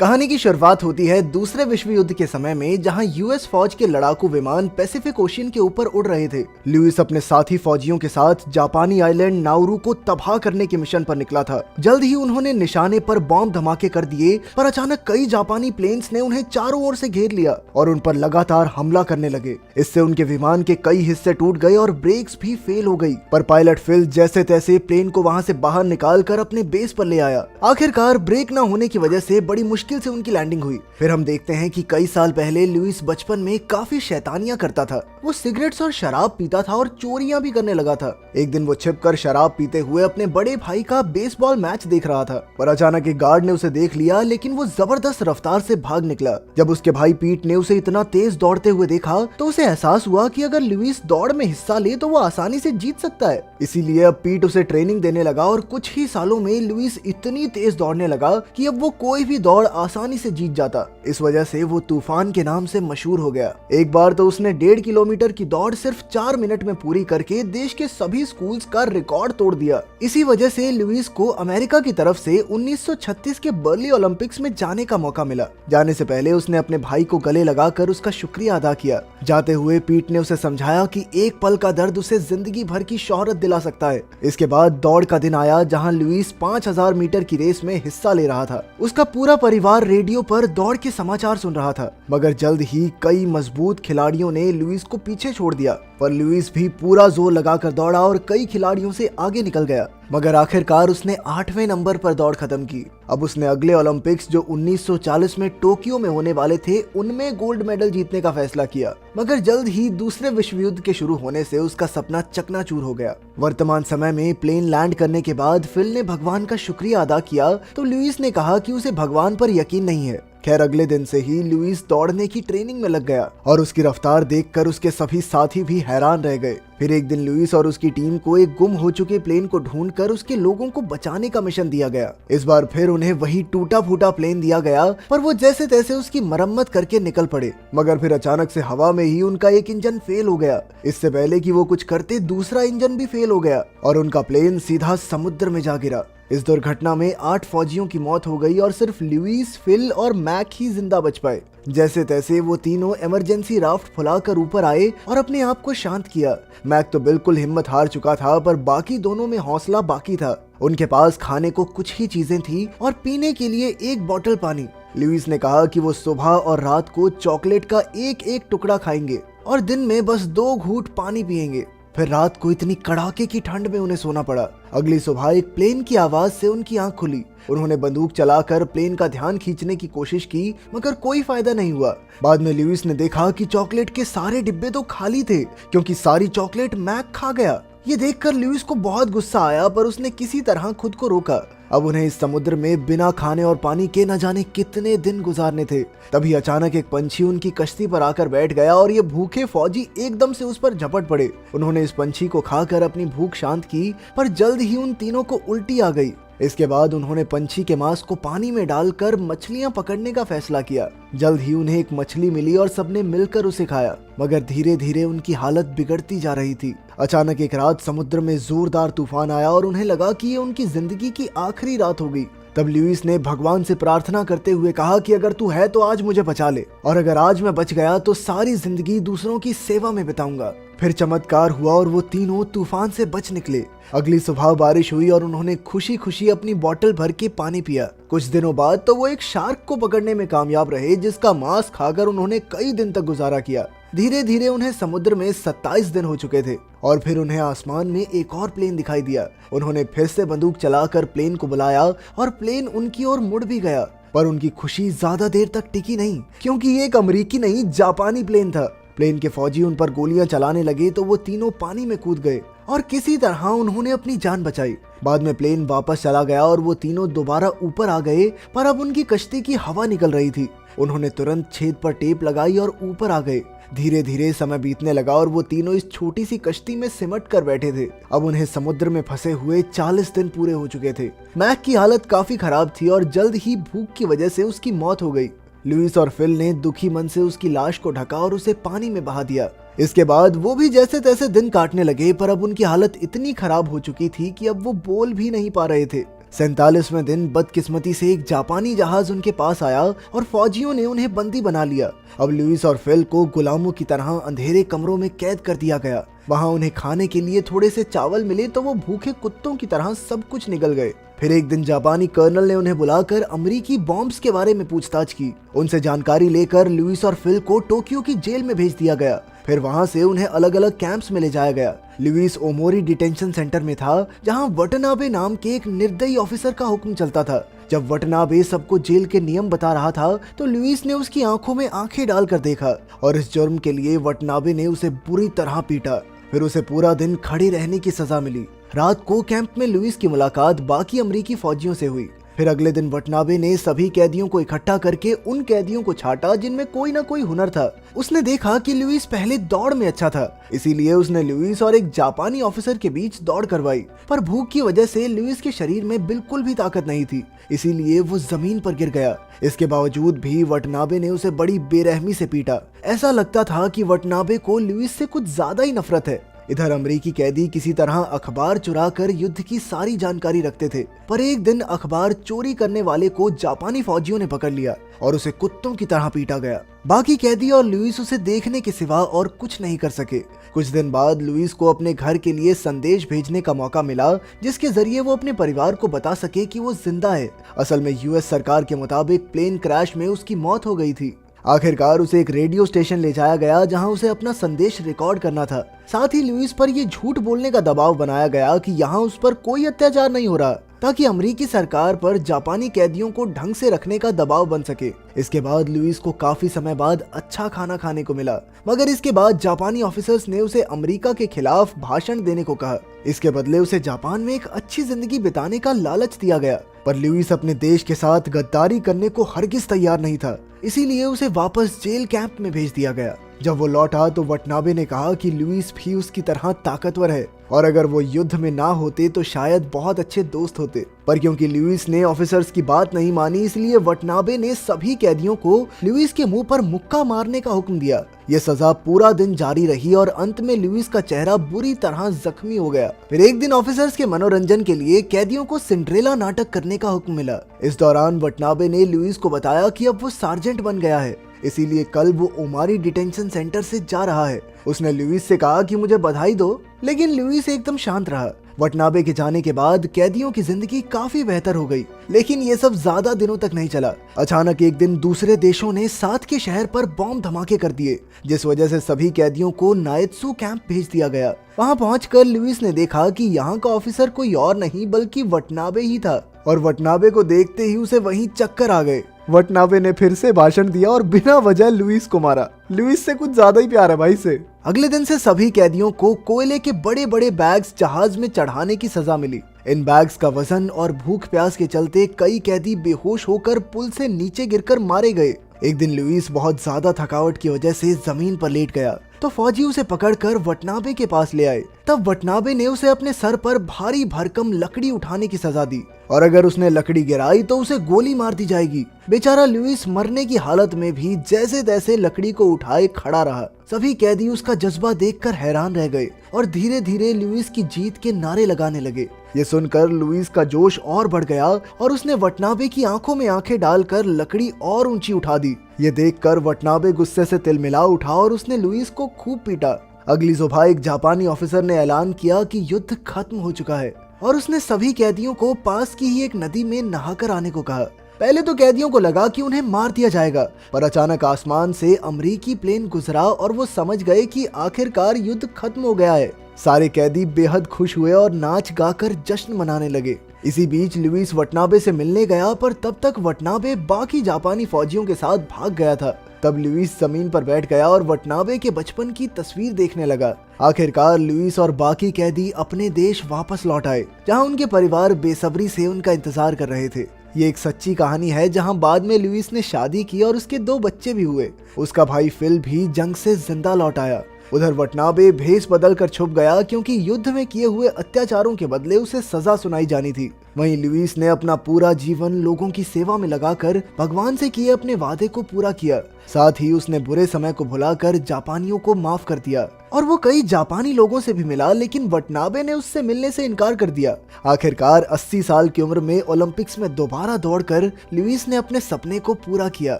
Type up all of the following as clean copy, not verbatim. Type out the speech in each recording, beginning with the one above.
कहानी की शुरुआत होती है दूसरे विश्व युद्ध के समय में, जहां यूएस फौज के लड़ाकू विमान पैसिफिक ओशियन के ऊपर उड़ रहे थे। लुइस अपने साथी फौजियों के साथ जापानी आइलैंड नाउरू को तबाह करने के मिशन पर निकला था। जल्द ही उन्होंने निशाने पर बॉम्ब धमाके कर दिए, पर अचानक कई जापानी प्लेन्स ने उन्हें चारों ओर से घेर लिया और उन पर लगातार हमला करने लगे। इससे उनके विमान के कई हिस्से टूट गए और ब्रेक्स भी फेल हो गई। पर पायलट फिल जैसे तैसे प्लेन को वहां से बाहर निकाल कर अपने बेस पर ले आया। आखिरकार ब्रेक न होने की वजह से बड़ी मुश्किल से उनकी लैंडिंग हुई। फिर हम देखते हैं कि कई साल पहले लुइस बचपन में काफी शैतानियां करता था। वो सिगरेट्स और शराब पीता था और चोरियां भी करने लगा था। एक दिन वो छिपकर शराब पीते हुए अपने बड़े भाई का बेसबॉल मैच देख रहा था, पर अचानक एक गार्ड ने उसे देख लिया, लेकिन वो जबरदस्त रफ्तार से भाग निकला। जब उसके भाई पीट ने उसे इतना तेज दौड़ते हुए देखा तो उसे एहसास हुआ कि अगर लुइस दौड़ में हिस्सा ले तो वो आसानी से जीत सकता है। इसीलिए अब पीट उसे ट्रेनिंग देने लगा और कुछ ही सालों में लुइस इतनी तेज दौड़ने लगा कि अब वो कोई भी दौड़ आसानी से जीत जाता। इस वजह से वो तूफान के नाम से मशहूर हो गया। एक बार तो उसने 1.5 किलोमीटर की दौड़ सिर्फ 4 मिनट में पूरी करके देश के सभी स्कूल्स का रिकॉर्ड तोड़ दिया। इसी वजह से लुइस को अमेरिका की तरफ से 1936 के बर्ली ओलंपिक्स में जाने का मौका मिला। जाने से पहले उसने अपने भाई को गले लगाकर उसका शुक्रिया अदा किया। जाते हुए पीट ने उसे समझाया कि एक पल का दर्द उसे जिंदगी भर की शोहरत दिला सकता है। इसके बाद दौड़ का दिन आया, जहां लुइस 5000 मीटर की रेस में हिस्सा ले रहा था। उसका पूरा परिवार रेडियो पर दौड़ के समाचार सुन रहा था, मगर जल्द ही कई मजबूत खिलाड़ियों ने लुइस को पीछे छोड़ दिया। पर लुइस भी पूरा जोर लगाकर दौड़ा और कई खिलाड़ियों से आगे निकल गया, मगर आखिरकार उसने 8वें नंबर पर दौड़ खत्म की। अब उसने अगले ओलंपिक्स जो 1940 में टोक्यो में होने वाले थे, उनमें गोल्ड मेडल जीतने का फैसला किया। मगर जल्द ही दूसरे विश्व युद्ध के शुरू होने से उसका सपना चकनाचूर हो गया। वर्तमान समय में प्लेन लैंड करने के बाद फिल ने भगवान का शुक्रिया अदा किया तो लुइस ने कहा कि उसे भगवान पर यकीन नहीं है। खैर, अगले दिन से ही लुइस दौड़ने की ट्रेनिंग में लग गया और उसकी रफ्तार देखकर उसके सभी साथी भी हैरान रह गए। फिर एक दिन लुइस और उसकी टीम को एक गुम हो चुके प्लेन को ढूंढकर उसके लोगों को बचाने का मिशन दिया गया। इस बार फिर उन्हें वही टूटा फूटा प्लेन दिया गया, पर वो जैसे तैसे उसकी मरम्मत करके निकल पड़े। मगर फिर अचानक से हवा में ही उनका एक इंजन फेल हो गया। इससे पहले कि वो कुछ करते, दूसरा इंजन भी फेल हो गया और उनका प्लेन सीधा समुद्र में जा गिरा। इस दुर्घटना में 8 फौजियों की मौत हो गई और सिर्फ लुइस, फिल और मैक ही जिंदा बच पाए। जैसे तैसे वो तीनों इमरजेंसी राफ्ट फुलाकर ऊपर आए और अपने आप को शांत किया। मैक तो बिल्कुल हिम्मत हार चुका था, पर बाकी दोनों में हौसला बाकी था। उनके पास खाने को कुछ ही चीजें थी और पीने के लिए एक बोतल पानी। लुइस ने कहा कि वो सुबह और रात को चॉकलेट का एक एक टुकड़ा खाएंगे और दिन में बस 2 घूंट पानी पिएंगे। फिर रात को इतनी कड़ाके की ठंड में उन्हें सोना पड़ा। अगली सुबह एक प्लेन की आवाज से उनकी आंख खुली। उन्होंने बंदूक चलाकर प्लेन का ध्यान खींचने की कोशिश की, मगर कोई फायदा नहीं हुआ। बाद में लुइस ने देखा कि चॉकलेट के सारे डिब्बे तो खाली थे, क्योंकि सारी चॉकलेट मैक खा गया। ये देखकर लुइस को बहुत गुस्सा आया, पर उसने किसी तरह खुद को रोका। अब उन्हें इस समुद्र में बिना खाने और पानी के न जाने कितने दिन गुजारने थे। तभी अचानक एक पंछी उनकी कश्ती पर आकर बैठ गया और ये भूखे फौजी एकदम से उस पर झपट पड़े। उन्होंने इस पंछी को खाकर अपनी भूख शांत की, पर जल्द ही उन तीनों को उल्टी आ गई। इसके बाद उन्होंने पंछी के मांस को पानी में डालकर मछलियां पकड़ने का फैसला किया। जल्द ही उन्हें एक मछली मिली और सबने मिलकर उसे खाया, मगर धीरे धीरे उनकी हालत बिगड़ती जा रही थी। अचानक एक रात समुद्र में जोरदार तूफान आया और उन्हें लगा कि ये उनकी जिंदगी की आखिरी रात हो गई। तब लुइस ने भगवान से प्रार्थना करते हुए कहा कि अगर तू है तो आज मुझे बचा ले, और अगर आज मैं बच गया तो सारी जिंदगी दूसरों की सेवा में बिताऊंगा। फिर चमत्कार हुआ और वो तीनों तूफान से बच निकले। अगली सुबह बारिश हुई और उन्होंने खुशी खुशी अपनी बोतल भर के पानी पिया। कुछ दिनों बाद तो वो एक शार्क को पकड़ने में कामयाब रहे, जिसका मांस खाकर उन्होंने कई दिन तक गुजारा किया। धीरे धीरे उन्हें समुद्र में 27 दिन हो चुके थे और फिर उन्हें आसमान में एक और प्लेन दिखाई दिया। उन्होंने फिर से बंदूक चलाकर प्लेन को बुलाया और प्लेन उनकी ओर मुड़ भी गया। पर उनकी खुशी ज्यादा देर तक टिकी नहीं, क्योंकि ये एक अमेरिकी नहीं, जापानी प्लेन था। प्लेन के फौजी उन पर गोलियां चलाने लगे तो वो तीनों पानी में कूद गए और किसी तरह उन्होंने अपनी जान बचाई। बाद में प्लेन वापस चला गया और वो तीनों दोबारा ऊपर आ गए, पर अब उनकी कश्ती की हवा निकल रही थी। उन्होंने तुरंत छेद पर टेप लगाई और ऊपर आ गए। धीरे धीरे समय बीतने लगा और वो तीनों इस छोटी सी कश्ती में सिमट कर बैठे थे। अब उन्हें समुद्र में फंसे हुए 40 दिन पूरे हो चुके थे। मैक की हालत काफी खराब थी और जल्द ही भूख की वजह से उसकी मौत हो गई। लुइस और फिल ने दुखी मन से उसकी लाश को ढका और उसे पानी में बहा दिया। इसके बाद वो भी जैसे तैसे दिन काटने लगे, पर अब उनकी हालत इतनी खराब हो चुकी थी कि अब वो बोल भी नहीं पा रहे थे। 47वें दिन बदकिस्मती से एक जापानी जहाज उनके पास आया और फौजियों ने उन्हें बंदी बना लिया। अब लुइस और फिल को गुलामों की तरह अंधेरे कमरों में कैद कर दिया गया। वहां उन्हें खाने के लिए थोड़े से चावल मिले तो वो भूखे कुत्तों की तरह सब कुछ निगल गए। फिर एक दिन जापानी कर्नल ने उन्हें बुलाकर अमेरिकी बॉम्ब्स के बारे में पूछताछ की। उनसे जानकारी लेकर लुइस और फिल को टोक्यो की जेल में भेज दिया गया। फिर वहां से उन्हें अलग अलग कैंप्स में ले जाया गया। लुइस ओमोरी डिटेंशन सेंटर में था, जहां वटनाबे नाम के एक निर्दयी ऑफिसर का हुक्म चलता था। जब वटनाबे सबको जेल के नियम बता रहा था तो लुइस ने उसकी आंखों में आंखें डालकर देखा और इस जुर्म के लिए वटनाबे ने उसे बुरी तरह पीटा। फिर उसे पूरा दिन खड़े रहने की सजा मिली। रात को कैंप में लुइस की मुलाकात बाकी अमेरिकी फौजियों से हुई। फिर अगले दिन वटनाबे ने सभी कैदियों को इकट्ठा करके उन कैदियों को छांटा जिनमें कोई ना कोई हुनर था। उसने देखा कि लुइस पहले दौड़ में अच्छा था, इसीलिए उसने लुइस और एक जापानी ऑफिसर के बीच दौड़ करवाई। पर भूख की वजह से लुइस के शरीर में बिल्कुल भी ताकत नहीं थी, इसीलिए वो जमीन पर गिर गया। इसके बावजूद भी वटनाबे ने उसे बड़ी बेरहमी से पीटा। ऐसा लगता था कि वटनाबे को लुइस से कुछ ज्यादा ही नफरत है। इधर अमेरिकी कैदी किसी तरह अखबार चुराकर युद्ध की सारी जानकारी रखते थे। पर एक दिन अखबार चोरी करने वाले को जापानी फौजियों ने पकड़ लिया और उसे कुत्तों की तरह पीटा गया। बाकी कैदी और लुइस उसे देखने के सिवा और कुछ नहीं कर सके। कुछ दिन बाद लुइस को अपने घर के लिए संदेश भेजने का मौका मिला, जिसके जरिए वो अपने परिवार को बता सके कि वो जिंदा है। असल में यूएस सरकार के मुताबिक प्लेन क्रैश में उसकी मौत हो गई थी। आखिरकार उसे एक रेडियो स्टेशन ले जाया गया, जहां उसे अपना संदेश रिकॉर्ड करना था। साथ ही लुइस पर यह झूठ बोलने का दबाव बनाया गया कि यहाँ उस पर कोई अत्याचार नहीं हो रहा, ताकि अमेरिकी सरकार पर जापानी कैदियों को ढंग से रखने का दबाव बन सके। इसके बाद लुइस को काफी समय बाद अच्छा खाना खाने को मिला, मगर इसके बाद जापानी ऑफिसर्स ने उसे अमेरिका के खिलाफ भाषण देने को कहा। इसके बदले उसे जापान में एक अच्छी जिंदगी बिताने का लालच दिया गया। पर लुइस अपने देश के साथ गद्दारी करने को हरगिज तैयार नहीं था, इसीलिए उसे वापस जेल कैंप में भेज दिया गया। जब वो लौटा तो वटनाबे ने कहा कि लुइस भी उसकी तरह ताकतवर है और अगर वो युद्ध में ना होते तो शायद बहुत अच्छे दोस्त होते। पर क्योंकि लुइस ने ऑफिसर्स की बात नहीं मानी, इसलिए वटनाबे ने सभी कैदियों को लुइस के मुंह पर मुक्का मारने का हुक्म दिया। ये सजा पूरा दिन जारी रही और अंत में लुइस का चेहरा बुरी तरह जख्मी हो गया। फिर एक दिन ऑफिसर्स के मनोरंजन के लिए कैदियों को सिंड्रेला नाटक करने का हुक्म मिला। इस दौरान वटनाबे ने लुइस को बताया कि अब वो सार्जेंट बन गया है, इसीलिए कल वो ओमारी डिटेंशन सेंटर से जा रहा है। उसने लुइस से कहा कि मुझे बधाई दो, लेकिन लुइस एकदम शांत रहा। वटनाबे के जाने के बाद कैदियों की जिंदगी काफी बेहतर हो गई, लेकिन ये सब ज्यादा दिनों तक नहीं चला। अचानक एक दिन दूसरे देशों ने साथ के शहर पर बॉम्ब धमाके कर दिए, जिस वजह से सभी कैदियों को नाइत्सु कैंप भेज दिया गया। वहां पहुंचकर लुइस ने देखा कि यहाँ का ऑफिसर कोई और नहीं बल्कि वटनाबे ही था और वटनाबे को देखते ही उसे वहीं चक्कर आ गए। वटनाबे ने फिर से भाषण दिया और बिना वजह लुइस को मारा। लुइस से कुछ ज्यादा ही प्यार है भाई से। अगले दिन से सभी कैदियों को कोयले के बड़े बड़े बैग्स जहाज में चढ़ाने की सजा मिली। इन बैग्स का वजन और भूख प्यास के चलते कई कैदी बेहोश होकर पुल से नीचे गिरकर मारे गए। एक दिन लुइस बहुत ज्यादा थकावट की वजह से जमीन पर लेट गया, तो फौजी उसे पकड़कर वटनाबे के पास ले आए। तब वटनाबे ने उसे अपने सर पर भारी भरकम लकड़ी उठाने की सजा दी और अगर उसने लकड़ी गिराई तो उसे गोली मार दी जाएगी। बेचारा लुइस मरने की हालत में भी जैसे तैसे लकड़ी को उठाए खड़ा रहा। सभी कैदी उसका जज्बा देखकर हैरान रह गए और धीरे धीरे लुइस की जीत के नारे लगाने लगे। ये सुनकर लुइस का जोश और बढ़ गया और उसने वटनाबे की आंखों में आंखें डालकर लकड़ी और ऊंची उठा दी। ये देखकर वटनाबे गुस्से से तिलमिला उठा और उसने लुइस को खूब पीटा। अगली सुबह एक जापानी ऑफिसर ने ऐलान किया कि युद्ध खत्म हो चुका है और उसने सभी कैदियों को पास की ही एक नदी में नहाकर आने को कहा। पहले तो कैदियों को लगा कि उन्हें मार दिया जाएगा, पर अचानक आसमान से अमेरिकी प्लेन गुजरा और वो समझ गए कि आखिरकार युद्ध खत्म हो गया है। सारे कैदी बेहद खुश हुए और नाच गाकर जश्न मनाने लगे। इसी बीच लुइस वटनाबे से मिलने गया, पर तब तक वटनाबे बाकी जापानी फौजियों के साथ भाग गया था। तब लुइस जमीन पर बैठ गया और वटनाबे के बचपन की तस्वीर देखने लगा। आखिरकार लुइस और बाकी कैदी अपने देश वापस लौट आए, जहां उनके परिवार बेसब्री से उनका इंतजार कर रहे थे। ये एक सच्ची कहानी है, जहां बाद में लुइस ने शादी की और उसके 2 बच्चे भी हुए। उसका भाई फिल भी जंग से जिंदा लौट आया। उधर वटनाबे भेष बदल कर छुप गया, क्योंकि युद्ध में किए हुए अत्याचारों के बदले उसे सजा सुनाई जानी थी। वहीं लुइस ने अपना पूरा जीवन लोगों की सेवा में लगाकर भगवान से किए अपने वादे को पूरा किया। साथ ही उसने बुरे समय को भुलाकर जापानियों को माफ कर दिया। और वो कई जापानी लोगों से भी मिला, लेकिन वटनाबे ने उससे मिलने से इनकार कर दिया। आखिरकार 80 साल की उम्र में ओलंपिक्स में दोबारा दौड़कर लुइस ने अपने सपने को पूरा किया।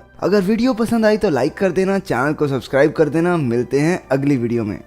अगर वीडियो पसंद आई तो लाइक कर देना, चैनल को सब्सक्राइब कर देना। मिलते हैं अगली वीडियो में।